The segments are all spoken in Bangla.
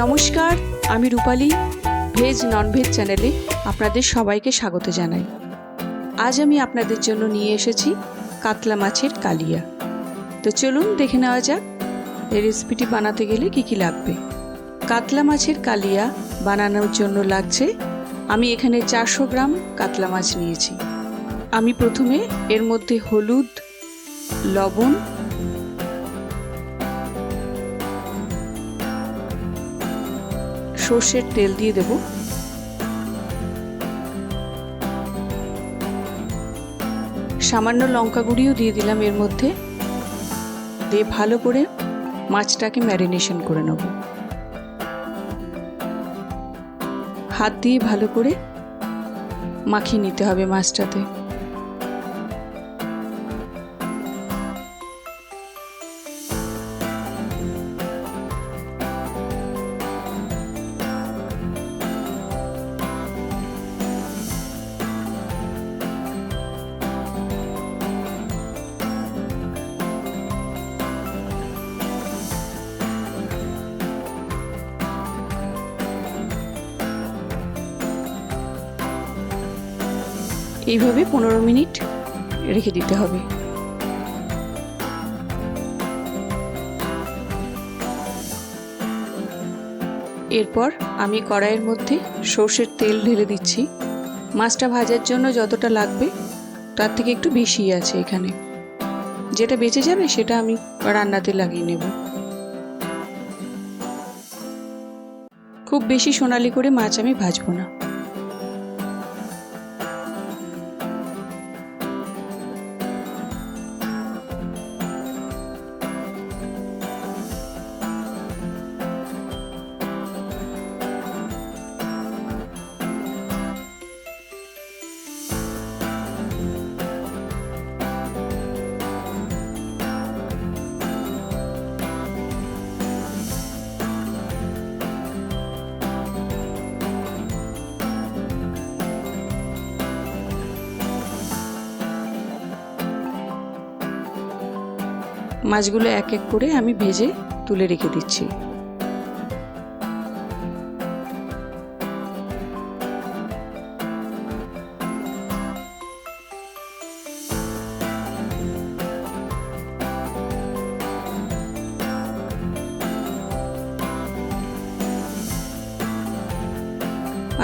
নমস্কার, আমি রূপালী ভেজ নন ভেজ চ্যানেলে আপনাদের সবাইকে স্বাগত জানাই। আজ আমি আপনাদের জন্য নিয়ে এসেছি কাতলা মাছের কালিয়া। তো চলুন দেখে নেওয়া যাক এই রেসিপিটি বানাতে গেলে কি কি লাগবে। কাতলা মাছের কালিয়া বানানোর জন্য লাগছে, আমি এখানে 400 গ্রাম কাতলা মাছ নিয়েছি। আমি প্রথমে এর মধ্যে হলুদ, লবণ, সর্ষের তেল দিয়ে দেব। সামান্য লঙ্কা গুঁড়িও দিয়ে দিলাম এর মধ্যে। দিয়ে ভালো করে মাছটাকে ম্যারিনেশন করে নেব। হাত দিয়ে ভালো করে মাখিয়ে নিতে হবে মাছটাতে। এইভাবে 15 মিনিট রেখে দিতে হবে। এরপর আমি কড়াইয়ের মধ্যে সর্ষের তেল ঢেলে দিচ্ছি। মাছটা ভাজার জন্য যতটা লাগবে তার থেকে একটু বেশি আছে এখানে। যেটা বেঁচে যাবে সেটা আমি রান্নাতে লাগিয়ে নেব। খুব বেশি সোনালি করে মাছ আমি ভাজবো না। মাছগুলো এক এক করে আমি ভেজে তুলে রেখে দিচ্ছি।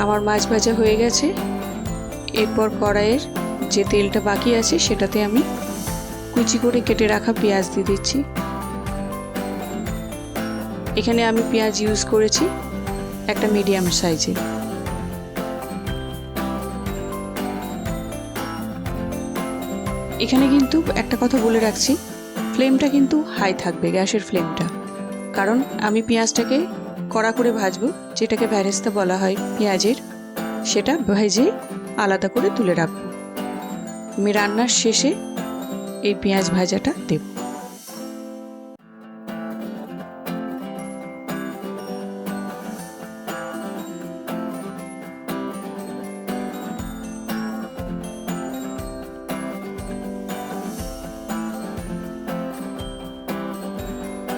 আমার মাছ ভাজা হয়ে গেছে। এরপর কড়াইয়ের যে তেলটা বাকি আছে সেটাতে আমি কুচি করে কেটে রাখা পেঁয়াজ দিয়ে দিচ্ছি। এখানে আমি পেঁয়াজ ইউজ করেছি একটা মিডিয়াম সাইজে। এখানে কিন্তু একটা কথা বলে রাখছি, ফ্লেমটা কিন্তু হাই থাকবে, গ্যাসের ফ্লেমটা। কারণ আমি পেঁয়াজটাকে কড়া করে ভাজবো, যেটাকে বেরেস্তা বলা হয় পেঁয়াজের, সেটা ভেজে আলাদা করে তুলে রাখবো। আমি রান্নার শেষে এই পেঁয়াজ ভাজাটা দেব।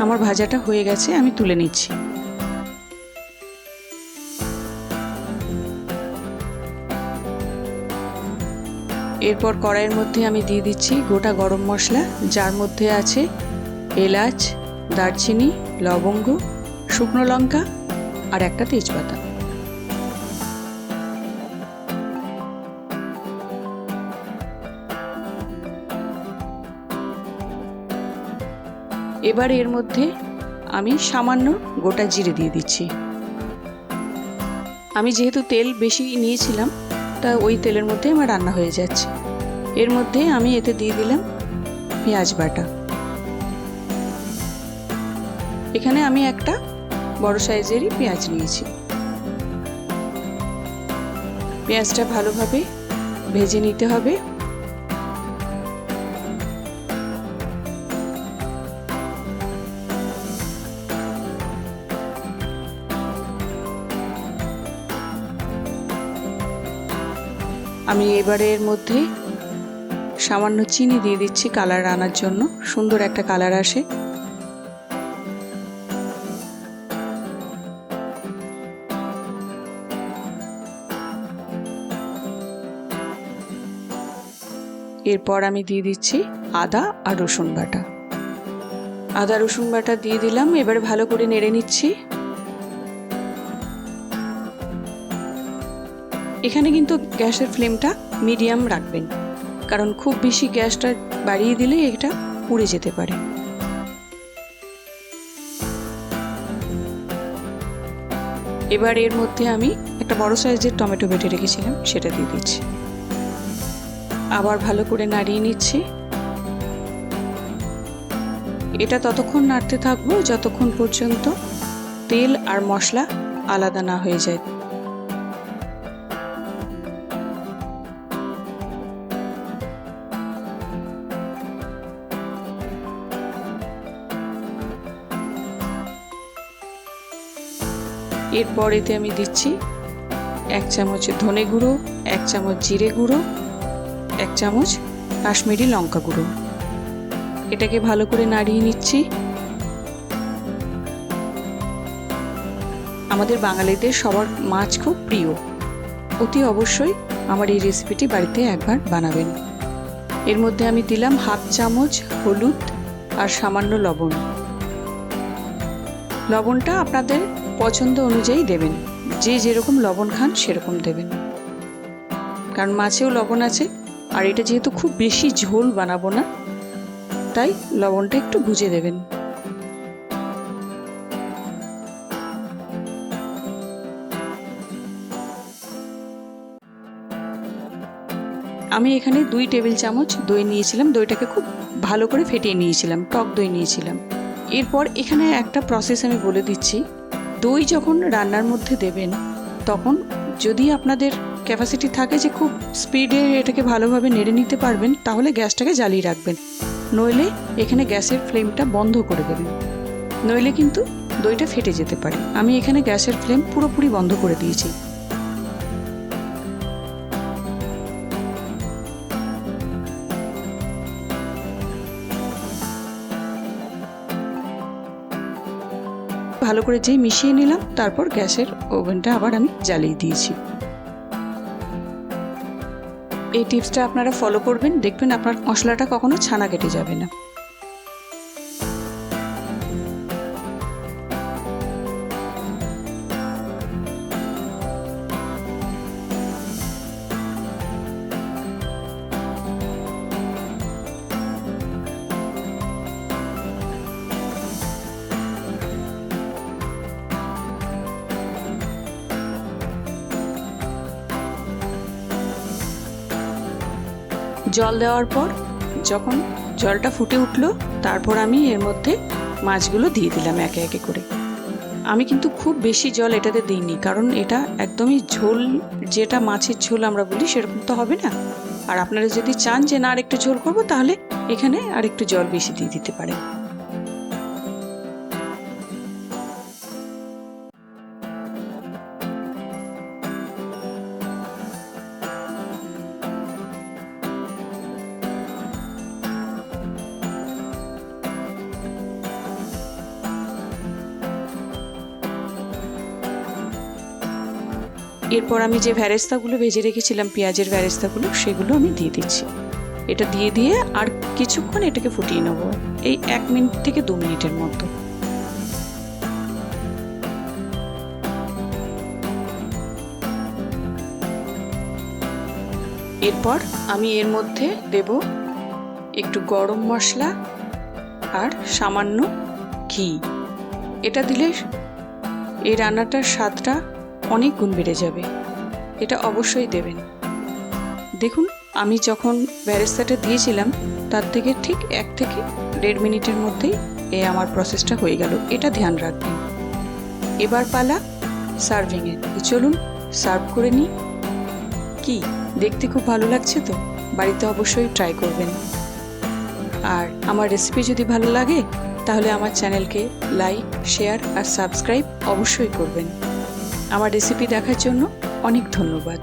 আমার ভাজাটা হয়ে গেছে, আমি তুলে নিচ্ছি। এরপর কড়াইয়ের মধ্যে আমি দিয়ে দিচ্ছি গোটা গরম মশলা, যার মধ্যে আছে এলাচ, দারচিনি, লবঙ্গ, শুকনো লঙ্কা আর একটা তেজপাতা। এবার এর মধ্যে আমি সামান্য গোটা জিরে দিয়ে দিচ্ছি। আমি যেহেতু তেল বেশি নিয়েছিলাম, তা ওই তেলের মধ্যে আমার রান্না হয়ে যাচ্ছে। এর মধ্যে আমি এতে দিয়ে দিলাম পেঁয়াজ বাটা। এখানে আমি একটা বড় সাইজেরই পেঁয়াজ নিয়েছি। পেঁয়াজটা ভালোভাবে ভেজে নিতে হবে। আমি এবারে এর মধ্যে সামান্য চিনি দিয়ে দিচ্ছি কালার আনার জন্য, সুন্দর একটা কালার আসে। এরপর আমি দিয়ে দিচ্ছি আদা আর রসুন বাটা। আদা রসুন বাটা দিয়ে দিলাম, এবারে ভালো করে নেড়ে নিচ্ছি। এখানে কিন্তু গ্যাসের ফ্লেমটা মিডিয়াম রাখবেন, কারণ খুব বেশি গ্যাসটা বাড়িয়ে দিলে এটা পুড়ে যেতে পারে। এবার এর মধ্যে আমি একটা বড় সাইজের টমেটো বেটে রেখেছিলাম, সেটা দিয়ে দিচ্ছি। আবার ভালো করে নাড়িয়ে নিচ্ছি। এটা ততক্ষণ নাড়তে থাকবো যতক্ষণ পর্যন্ত তেল আর মশলা আলাদা না হয়ে যায়। এরপর এতে আমি দিচ্ছি 1 চামচ ধনে গুঁড়ো, 1 চামচ জিরে গুঁড়ো, 1 চামচ কাশ্মীরি লঙ্কা গুঁড়ো। এটাকে ভালো করে নাড়িয়ে নিচ্ছি। আমাদের বাঙালিদের সবার মাছ খুব প্রিয়, অতি অবশ্যই আমার এই রেসিপিটি বাড়িতে একবার বানাবেন। এর মধ্যে আমি দিলাম 1/2 চামচ হলুদ আর সামান্য লবণ। লবণটা আপনাদের পছন্দ অনুযায়ী দেবেন, যে যেরকম লবণ খান সেরকম দেবেন, কারণ মাছেও লবণ আছে। আর এটা যেহেতু খুব বেশি ঝোল বানাবো না, তাই লবণটা একটু বুঝে দেবেন। আমি এখানে 2 টেবিল চামচ দই নিয়েছিলাম, দইটাকে খুব ভালো করে ফেটিয়ে নিয়েছিলাম, টক দই নিয়েছিলাম। এরপর এখানে একটা প্রসেস আমি বলে দিচ্ছি। দই যখন রান্নার মধ্যে দেবেন, তখন যদি আপনাদের ক্যাপাসিটি থাকে যে খুব স্পিডে এটাকে ভালোভাবে নেড়ে নিতে পারবেন, তাহলে গ্যাসটাকে জ্বালিয়ে রাখবেন, নইলে এখানে গ্যাসের ফ্লেমটা বন্ধ করে দেবেন, নইলে কিন্তু দইটা ফেটে যেতে পারে। আমি এখানে গ্যাসের ফ্লেম পুরোপুরি বন্ধ করে দিয়েছি। ভালো করে যেই মিশিয়ে নিলাম, তারপর গ্যাসের ওভেনটা আবার আমি জ্বালিয়ে দিয়েছি। এই টিপসটা আপনারা ফলো করবেন, দেখবেন আপনার মশলাটা কখনো ছানা কেটে যাবে না। জল দেওয়ার পর যখন জলটা ফুটে উঠলো, তারপর আমি এর মধ্যে মাছগুলো দিয়ে দিলাম একে একে করে। আমি কিন্তু খুব বেশি জল এটাতে দিইনি, কারণ এটা একদমই ঝোল, যেটা মাছের ঝোল আমরা বলি সেরকম তো হবে না। আর আপনারা যদি চান যে না আর একটু ঝোল করবো, তাহলে এখানে আর একটু জল বেশি দিয়ে দিতে পারেন। এরপর আমি যে ভেরেস্তাগুলো ভেজে রেখেছিলাম, পেঁয়াজের ভেরেস্তাগুলো, সেগুলো আমি দিয়ে দিচ্ছি। এটা দিয়ে আর কিছুক্ষণ এটাকে ফুটিয়ে নেব, এই 1 মিনিট থেকে 2 মিনিটের মতো। এরপর আমি এর মধ্যে দেব একটু গরম মশলা আর সামান্য ঘি। এটা দিলে এই রান্নাটার স্বাদটা অনেক গুণ বেড়ে যাবে, এটা অবশ্যই দেবেন। দেখুন, আমি যখন বেরেস্তাটা দিয়েছিলাম, তার থেকে ঠিক 1 থেকে 1.5 মিনিটের মধ্যেই আমার প্রসেসটা হয়ে গেল, এটা ধ্যান রাখবেন। এবার পালা সার্ভিংয়ের। চলুন সার্ভ করে নিই। কি দেখতে খুব ভালো লাগছে তো? বাড়িতে অবশ্যই ট্রাই করবেন। আর আমার রেসিপি যদি ভালো লাগে, তাহলে আমার চ্যানেলকে লাইক, শেয়ার আর সাবস্ক্রাইব অবশ্যই করবেন। আমার রেসিপি দেখার জন্য অনেক ধন্যবাদ।